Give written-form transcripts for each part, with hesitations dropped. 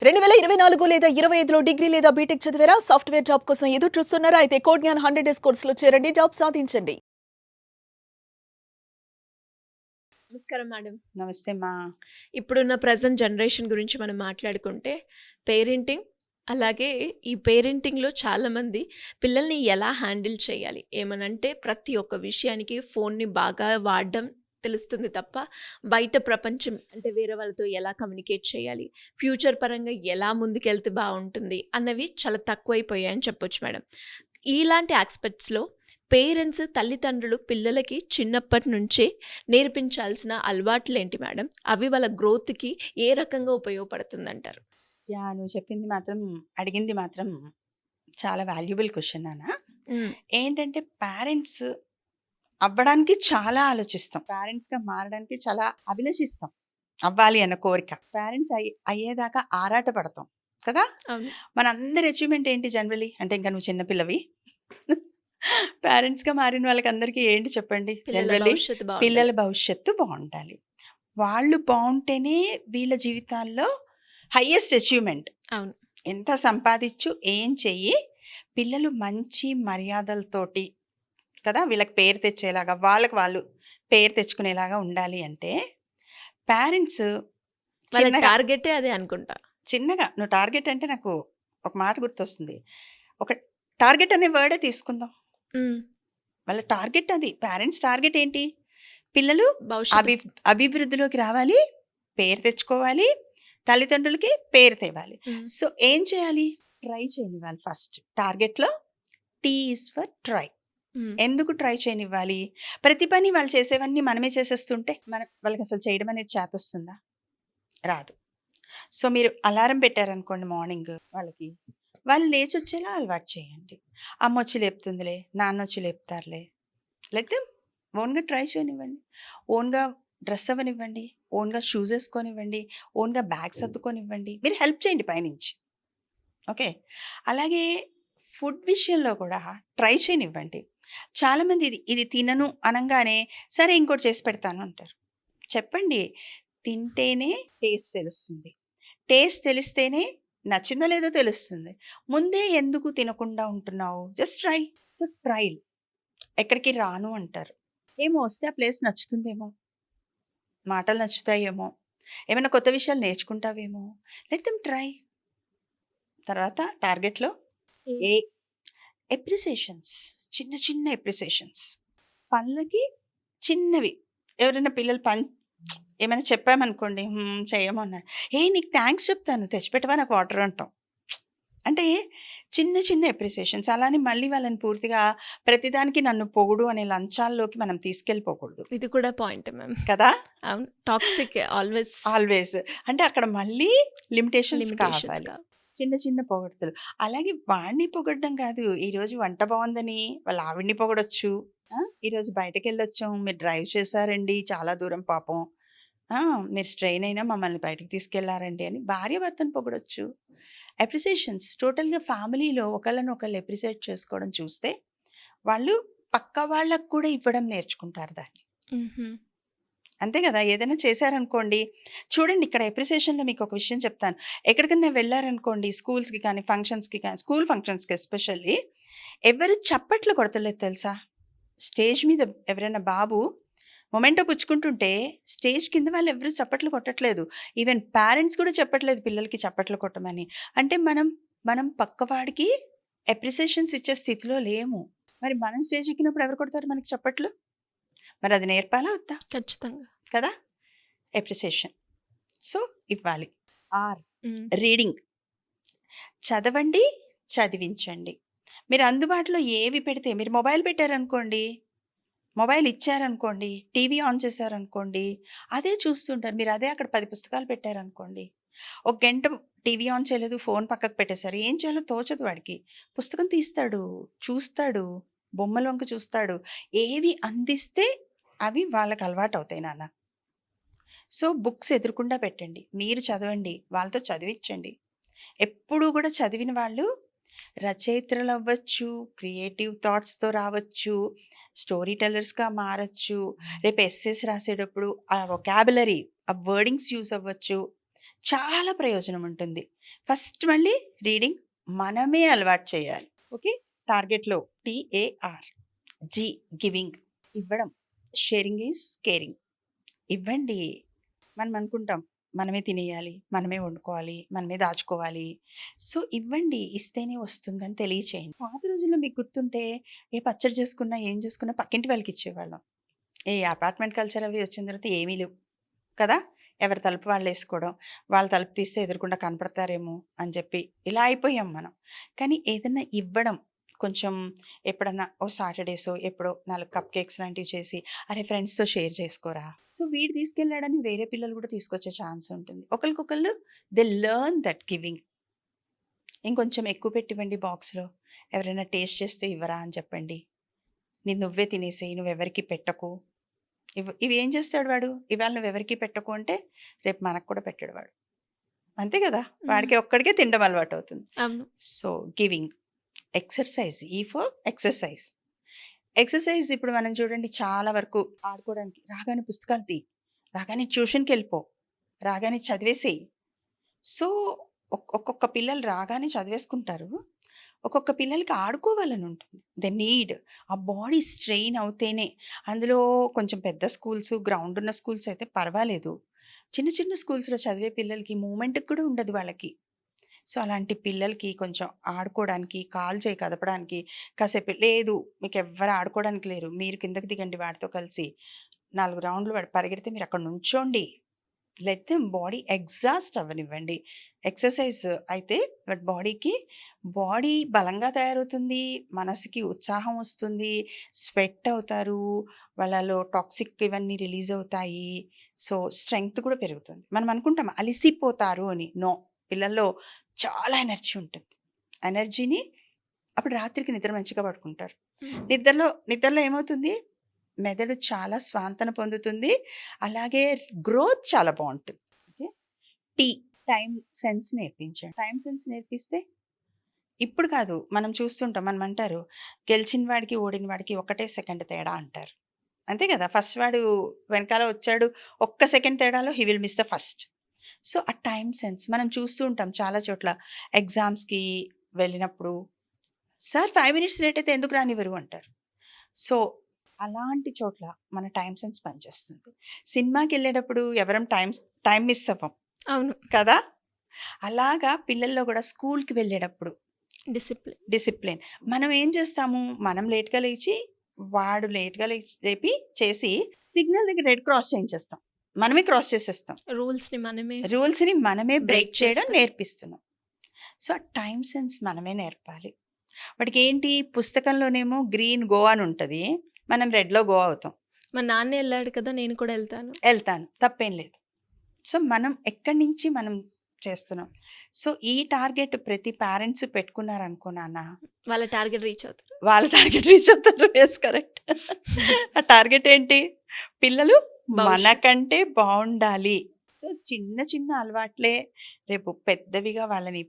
2024 లేదా 25లో డిగ్రీ లేదా బీటెక్ చదివారా? సాఫ్ట్‌వేర్ జాబ్ కోసం ఎదురు చూస్తున్నారా? అయితే కోడ్‌జ్ఞాన్ 100 డేస్ కోర్సులో చేరండి. జాబ్ సాధించండి. నమస్కారం మేడం. నమస్తే మా. ఇప్పుడున్న ప్రెజెంట్ జనరేషన్ గురించి మనం మాట్లాడుకుంటే పేరెంటింగ్, అలాగే ఈ పేరెంటింగ్‌లో చాలామంది పిల్లల్ని ఎలా హ్యాండిల్ చేయాలి? ఏమనంటే ప్రతి ఒక్క విషయానికి ఫోన్‌ని బాగా వాడడం తెలుస్తుంది తప్ప, బయట ప్రపంచం అంటే వేరే వాళ్ళతో ఎలా కమ్యూనికేట్ చేయాలి? ఫ్యూచర్ పరంగా ఎలా ముందుకెళ్తే బావుంటుంది? అన్నవి చాలా తక్కువైపోయాయని చెప్పొచ్చు మేడం. ఇలాంటి యాస్పెక్ట్స్‌లో పేరెంట్స్, తల్లిదండ్రులు పిల్లలకి చిన్నప్పటి నుంచే నేర్పించాల్సిన అలవాట్లేంటి మేడం? అవి వాళ్ళ గ్రోత్‌కి ఏ రకంగా ఉపయోగపడుతుందంటారు? నువ్వు చెప్పింది మాత్రం, అడిగింది మాత్రం చాలా వాల్యుబుల్ క్వశ్చన్ నాన్న. హ్మ్. ఏంటంటే పేరెంట్స్ అవ్వడానికి చాలా ఆలోచిస్తాం, పేరెంట్స్గా మారడానికి చాలా అభిలషిస్తాం, అవ్వాలి అన్న కోరిక. పేరెంట్స్ అయ్యేదాకా ఆరాట పడతాం కదా. అవును. మనందరి అచీవ్మెంట్ ఏంటి జనరలీ అంటే, ఇంకా నువ్వు చిన్నపిల్లవి. పేరెంట్స్గా మారిన వాళ్ళకి అందరికీ ఏంటి చెప్పండి? పిల్లల జనరలీ భవిష్యత్తు పిల్లల బావుండాలి. భవిష్యత్తు బాగుండాలి. వాళ్ళు బాగుంటేనే వీళ్ళ జీవితాల్లో హయ్యెస్ట్ అచీవ్మెంట్. అవును. ఎంత సంపాదించు ఏం చెయ్యి, పిల్లలు మంచి మర్యాదలతోటి కదా వీళ్ళకి పేరు తెచ్చేలాగా, వాళ్ళకి వాళ్ళు పేరు తెచ్చుకునేలాగా ఉండాలి అంటే పేరెంట్స్ వాళ్ళ చిన్నగా టార్గెటే అదే అనుకుంటా. చిన్నగా నువ్వు టార్గెట్ అంటే నాకు ఒక మాట గుర్తొస్తుంది. ఒక టార్గెట్ అనే వర్డే తీసుకుందాం. హ్మ్. వాళ్ళ టార్గెట్ అది. పేరెంట్స్ టార్గెట్ ఏంటి? పిల్లలు భవిష్యత్తు. అభివృద్ధిలోకి రావాలి, పేరు తెచ్చుకోవాలి, తల్లిదండ్రులకి పేరు తేవాలి. హ్మ్. సో ఏం చేయాలి? ట్రై చేయనివ్వాలి. ఫస్ట్ టార్గెట్లో టీ ఈజ్ ఫర్ ట్రై. హ్మ్. ఎందుకు ట్రై చేయనివ్వాలి? ప్రతి పని వాళ్ళు చేసేవన్నీ మనమే చేసేస్తుంటే వాళ్ళకి అసలు చేయడం అనేది చేతొస్తుందా? రాదు. సో మీరు అలారం పెట్టారనుకోండి మార్నింగ్ వాళ్ళకి, వాళ్ళు లేచి వచ్చేలా అలవాటు చేయండి. అమ్మ వచ్చి లేపుతుందిలే, నాన్న వచ్చి లేపుతారులే, లెట్ దెమ్ ఓన్గా ట్రై చేయనివ్వండి. ఓన్గా డ్రెస్ అవ్వనివ్వండి, ఓన్గా షూస్ వేసుకొనివ్వండి, ఓన్గా బ్యాగ్స్ సర్దుకొనివ్వండి. మీరు హెల్ప్ చేయండి పైనుంచి. ఓకే. అలాగే ఫుడ్ విషయంలో కూడా ట్రై చేయనివ్వండి. చాలామంది ఇది ఇది తినను అనంగానే సరే ఇంకోటి చేసి పెడతాను అంటారు. చెప్పండి, తింటేనే టేస్ట్ తెలుస్తుంది, టేస్ట్ తెలిస్తేనే నచ్చిందో లేదో తెలుస్తుంది. ముందే ఎందుకు తినకుండా ఉంటున్నావు? Just try. So trial. ఎక్కడికి రాను అంటారు. ఏమో వస్తే ఆ ప్లేస్ నచ్చుతుందేమో, మాటలు నచ్చుతాయేమో, ఏమైనా కొత్త విషయాలు నేర్చుకుంటావేమో. Let them try. తర్వాత టార్గెట్లో ఏ ఎప్రిసియేషన్స్, చిన్న చిన్న ఎప్రిసియేషన్స్. పనులకి చిన్నవి. ఎవరైనా పిల్లలు ఏమైనా చెప్పామనుకోండి, చేయము అన్నారు, నీకు థ్యాంక్స్ చెప్తాను, తెచ్చిపెట్టవా నాకు వాటర్ అంటాం. అంటే చిన్న చిన్న ఎప్రిసియేషన్స్. అలానే మళ్ళీ వాళ్ళని పూర్తిగా ప్రతిదానికి నన్ను పొగుడు అనే లంచాల్లోకి మనం తీసుకెళ్ళిపోకూడదు ఇది కూడా పాయింటే మ్యామ్. కదా. అవును. టాక్సిక్ ఆల్వేస్ ఆల్వేస్ అంటే అక్కడ మళ్ళీ లిమిటేషన్స్ లిమిటేషన్స్ కావాలి. చిన్న చిన్న పొగడ్తలు. అలాగే వాడిని పొగడ్డం కాదు, ఈరోజు వంట బాగుందని వాళ్ళ ఆవిడ్ని పొగడొచ్చు. ఈరోజు బయటకు వెళ్ళొచ్చాం, మీరు డ్రైవ్ చేశారండి చాలా దూరం పాపం, మీరు స్ట్రెయిన్ అయినా మమ్మల్ని బయటకు తీసుకెళ్లారండి అని భార్య భర్తను పొగడొచ్చు. అప్రిసియేషన్స్ టోటల్గా ఫ్యామిలీలో ఒకళ్ళని ఒకళ్ళు అప్రిసియేట్ చేసుకోవడం చూస్తే వాళ్ళు పక్క వాళ్ళకు కూడా ఇవ్వడం నేర్చుకుంటారు దాన్ని. అంతే కదా. ఏదైనా చేశారనుకోండి, చూడండి ఇక్కడ అప్రిసియేషన్లో మీకు ఒక విషయం చెప్తాను. ఎక్కడికైనా వెళ్ళారనుకోండి, స్కూల్స్కి కానీ ఫంక్షన్స్కి కానీ, స్కూల్ ఫంక్షన్స్కి ఎస్పెషల్లీ ఎవరు చప్పట్లు కొడతలేదు తెలుసా. స్టేజ్ మీద ఎవరైనా బాబు మొమెంటో పుచ్చుకుంటుంటే స్టేజ్ కింద వాళ్ళు ఎవరు చప్పట్లు కొట్టట్లేదు. ఈవెన్ పేరెంట్స్ కూడా చెప్పట్లేదు పిల్లలకి చప్పట్లు కొట్టమని. అంటే మనం పక్కవాడికి అప్రిసియేషన్స్ ఇచ్చే స్థితిలో లేము. మరి మనం స్టేజ్ ఎక్కినప్పుడు ఎవరు కొడతారు మనకి చప్పట్లు? మరి అది నేర్పాలా వద్దా? ఖచ్చితంగా కదా. అప్రిసియేషన్ సో ఇవ్వాలి. ఆర్ హ్మ్. రీడింగ్. చదవండి, చదివించండి. మీరు అందుబాటులో ఏవి పెడితే, మీరు మొబైల్ పెట్టారనుకోండి, మొబైల్ ఇచ్చారనుకోండి, టీవీ ఆన్ చేశారనుకోండి, అదే చూస్తుంటారు. మీరు అదే అక్కడ 10 పుస్తకాలు పెట్టారనుకోండి, ఒక గంట టీవీ ఆన్ చేయలేదు, ఫోన్ పక్కకు పెట్టేశారు, ఏం చేయాలో తోచదు వాడికి. పుస్తకం తీస్తాడు, చూస్తాడు, బొమ్మల వంక చూస్తాడు. ఏవి అందిస్తే అవి వాళ్ళకి అలవాటు అవుతాయి నాన్న. సో బుక్స్ ఎదురుకుండా పెట్టండి, మీరు చదవండి, వాళ్ళతో చదివించండి. ఎప్పుడూ కూడా చదివిన వాళ్ళు రచయిత్రులు అవ్వచ్చు, క్రియేటివ్ థాట్స్తో రావచ్చు, స్టోరీ టెల్లర్స్గా మారచ్చు. రేపు ఎస్సేస్ రాసేటప్పుడు ఆ వొకాబులరీ, ఆ వర్డింగ్స్ యూస్ అవ్వచ్చు. చాలా ప్రయోజనం ఉంటుంది. ఫస్ట్ మళ్ళీ రీడింగ్ మనమే అలవాటు చేయాలి. ఓకే, టార్గెట్లో TAR, G గివింగ్, ఇవ్వడం. Sharing is caring. ఇవ్వండి. మనం అనుకుంటాం మనమే తినేయాలి, మనమే వండుకోవాలి, మనమే దాచుకోవాలి. సో ఇవ్వండి, ఇస్తేనే వస్తుందని తెలియచేయండి. పాత రోజుల్లో మీకు గుర్తుంటే ఏ పచ్చడి చేసుకున్నా ఏం చేసుకున్నా పక్కింటి వాళ్ళకి ఇచ్చేవాళ్ళం. ఈ అపార్ట్మెంట్ కల్చర్ అవి వచ్చిన తర్వాత ఏమీ లేవు కదా. ఎవరి తలుపు వాళ్ళు వేసుకోవడం, వాళ్ళ తలుపు తీస్తే ఎదురుకుండా కనపడతారేమో అని చెప్పి ఇలా అయిపోయాం మనం. కానీ ఏదైనా ఇవ్వడం, కొంచెం ఎప్పుడన్నా ఓ సాటర్డేసో ఎప్పుడో 4 కప్ కేక్స్ లాంటివి చేసి అరే ఫ్రెండ్స్తో షేర్ చేసుకోరా. సో వీడు తీసుకెళ్ళాడని వేరే పిల్లలు కూడా తీసుకొచ్చే ఛాన్స్ ఉంటుంది. ఒకరికొకళ్ళు దే లెర్న్ దట్ గివింగ్. ఇంకొంచెం ఎక్కువ పెట్టివ్వండి బాక్స్లో, ఎవరైనా టేస్ట్ చేస్తే ఇవ్వరా అని చెప్పండి. నువ్వే తినేసేయి, నువ్వెవరికి పెట్టకు. ఇవి ఏం చేస్తాడు వాడు, ఇవాళ నువ్వెవరికి పెట్టకు అంటే రేపు మనకు కూడా పెట్టాడు వాడు. అంతే కదా, వాడికి ఒక్కడికే తినడం అలవాటు అవుతుంది. అవును. So giving. ఎక్సర్సైజ్, ఈ ఫర్ ఎక్సర్సైజ్. ఎక్సర్సైజ్ ఇప్పుడు మనం చూడండి చాలా వరకు ఆడుకోవడానికి రాగానే పుస్తకాలు తీ, రాగానే ట్యూషన్కి వెళ్ళిపో, రాగానే చదివేసేయి. సో ఒక్కొక్క పిల్లలు రాగానే చదివేసుకుంటారు, ఒక్కొక్క పిల్లలకి ఆడుకోవాలని ఉంటుంది. ద నీడ్, ఆ బాడీ స్ట్రెయిన్ అవుతేనే. అందులో కొంచెం పెద్ద స్కూల్స్, గ్రౌండ్ ఉన్న స్కూల్స్ అయితే పర్వాలేదు. చిన్న చిన్న స్కూల్స్లో చదివే పిల్లలకి మూమెంట్కి కూడా ఉండదు వాళ్ళకి. సో అలాంటి పిల్లలకి కొంచెం ఆడుకోవడానికి, కాలు చేయి కదపడానికి కాసేపు, లేదు మీకు ఎవ్వరు ఆడుకోవడానికి లేరు, మీరు కిందకి దిగండి వాడితో కలిసి 4 రౌండ్లు వాడు పరిగెడితే మీరు అక్కడ నుంచోండి. లెట్ దెమ్ బాడీ ఎగ్జాస్ట్ అవ్వనివ్వండి. ఎక్సర్సైజ్ అయితే వాడి బాడీ బలంగా తయారవుతుంది, మనసుకి ఉత్సాహం వస్తుంది, స్వెట్ అవుతారు, వాళ్ళలో టాక్సిక్ ఇవన్నీ రిలీజ్ అవుతాయి. సో స్ట్రెంగ్త్ కూడా పెరుగుతుంది. మనం అనుకుంటాం అలిసిపోతారు అని. నో, పిల్లల్లో చాలా ఎనర్జీ ఉంటుంది. ఎనర్జీని అప్పుడు రాత్రికి నిద్ర మంచిగా పడుకుంటారు. నిద్రలో ఏమవుతుంది, మెదడు చాలా స్వాంతన పొందుతుంది, అలాగే గ్రోత్ చాలా బాగుంటుంది. ఓకే, టైం సెన్స్ నేర్పించండి. టైం సెన్స్ నేర్పిస్తే ఇప్పుడు కాదు, మనం చూస్తుంటాం, మనం అంటారు గెలిచిన వాడికి ఓడిన వాడికి 1 సెకండ్ తేడా అంటారు. అంతే కదా, ఫస్ట్ వాడు వెనకాల వచ్చాడు, 1 సెకండ్ తేడాలో he will miss the first. So ఆ టైం సెన్స్ మనం చూస్తూ ఉంటాం చాలా చోట్ల. ఎగ్జామ్స్కి వెళ్ళినప్పుడు సార్ 5 మినిట్స్ లేట్ అయితే ఎందుకు రానివ్వరు అంటారు. సో అలాంటి చోట్ల మన టైం సెన్స్ పనిచేస్తుంది. సినిమాకి వెళ్ళేటప్పుడు ఎవరం టైం మిస్ అవ్వం. అవును కదా, అలాగా పిల్లల్లో కూడా స్కూల్కి వెళ్ళేటప్పుడు డిసిప్లిన్. మనం ఏం చేస్తాము, మనం లేట్గా లేచి వాడు లేట్గా లేపి చేసి సిగ్నల్ దగ్గర రెడ్ క్రాస్ చేయించేస్తాం, మనమే క్రాస్ చేసేస్తాం. రూల్స్ని మనమే బ్రేక్ చేయడం నేర్పిస్తున్నాం. సో ఆ టైం సెన్స్ మనమే నేర్పాలి. వాడికి ఏంటి, పుస్తకంలోనేమో గ్రీన్ గో అని ఉంటుంది, మనం రెడ్లో గో అవుతాం. మా నాన్న వెళ్ళాడు కదా, నేను కూడా వెళ్తాను, తప్పేం లేదు. సో మనం ఎక్కడి నుంచి మనం చేస్తున్నాం. సో ఈ టార్గెట్ ప్రతి పేరెంట్స్ పెట్టుకున్నారనుకో నాన్న, వాళ్ళ టార్గెట్ రీచ్ అవుతారు. Yes correct. ఆ టార్గెట్ ఏంటి, పిల్లలు మనకంటే బాగుండాలి. సో చిన్న చిన్న అలవాట్లే రేపు పెద్దవిగా వాళ్ళని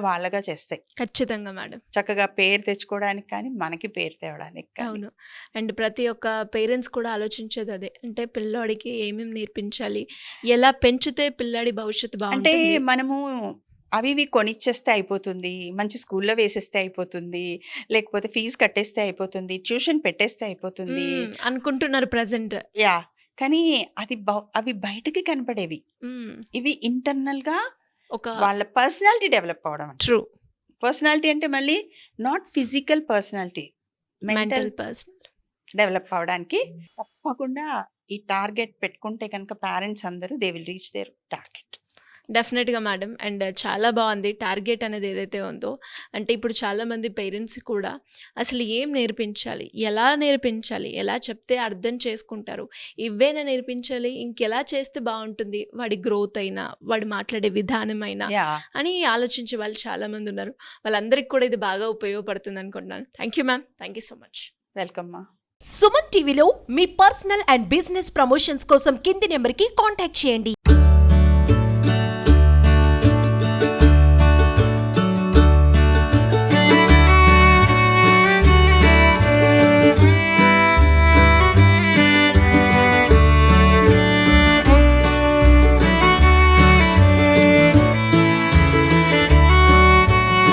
వాళ్ళగా చేస్తాయి. ఖచ్చితంగా మేడం. చక్కగా పేరు తెచ్చుకోవడానికి కానీ మనకి పేరు తేవడానికి. అవును. అండ్ ప్రతి ఒక్క పేరెంట్స్ కూడా ఆలోచించేది అదే, అంటే పిల్లాడికి ఏమేమి నేర్పించాలి, ఎలా పెంచితే పిల్లాడి భవిష్యత్తు అంటే బాగుంటుంది. మనము అవి కొనిచ్చేస్తే అయిపోతుంది, మంచి స్కూల్లో వేసేస్తే అయిపోతుంది, లేకపోతే ఫీజు కట్టేస్తే అయిపోతుంది, ట్యూషన్ పెట్టేస్తే అయిపోతుంది అనుకుంటున్నారు ప్రజెంట్. యా, కానీ అవి బయటకి కనపడేవి. ఇవి ఇంటర్నల్ గా వాళ్ళ పర్సనాలిటీ డెవలప్ అవడం. ట్రూ. పర్సనాలిటీ అంటే మళ్ళీ not physical personality, mental develop అవడానికి తప్పకుండా ఈ టార్గెట్ పెట్టుకుంటే కనుక పేరెంట్స్ అందరూ they will reach there target. డెఫినెట్గా మేడం. అండ్ చాలా బాగుంది టార్గెట్ అనేది ఏదైతే ఉందో. అంటే ఇప్పుడు చాలామంది పేరెంట్స్ కూడా అసలు ఏం నేర్పించాలి, ఎలా చెప్తే అర్థం చేసుకుంటారు, ఇవేనా నేర్పించాలి, ఇంకెలా చేస్తే బాగుంటుంది, వాడి గ్రోత్ అయినా, వాడు మాట్లాడే విధానం అయినా అని ఆలోచించే వాళ్ళు చాలామంది ఉన్నారు. వాళ్ళందరికీ కూడా ఇది బాగా ఉపయోగపడుతుంది అనుకుంటున్నాను. Thank you ma'am, thank you so much. Welcome మా. సుమన్ టీవీలో మీ పర్సనల్ అండ్ బిజినెస్ ప్రమోషన్స్ కోసం కింది నెంబర్కి కాంటాక్ట్ చేయండి.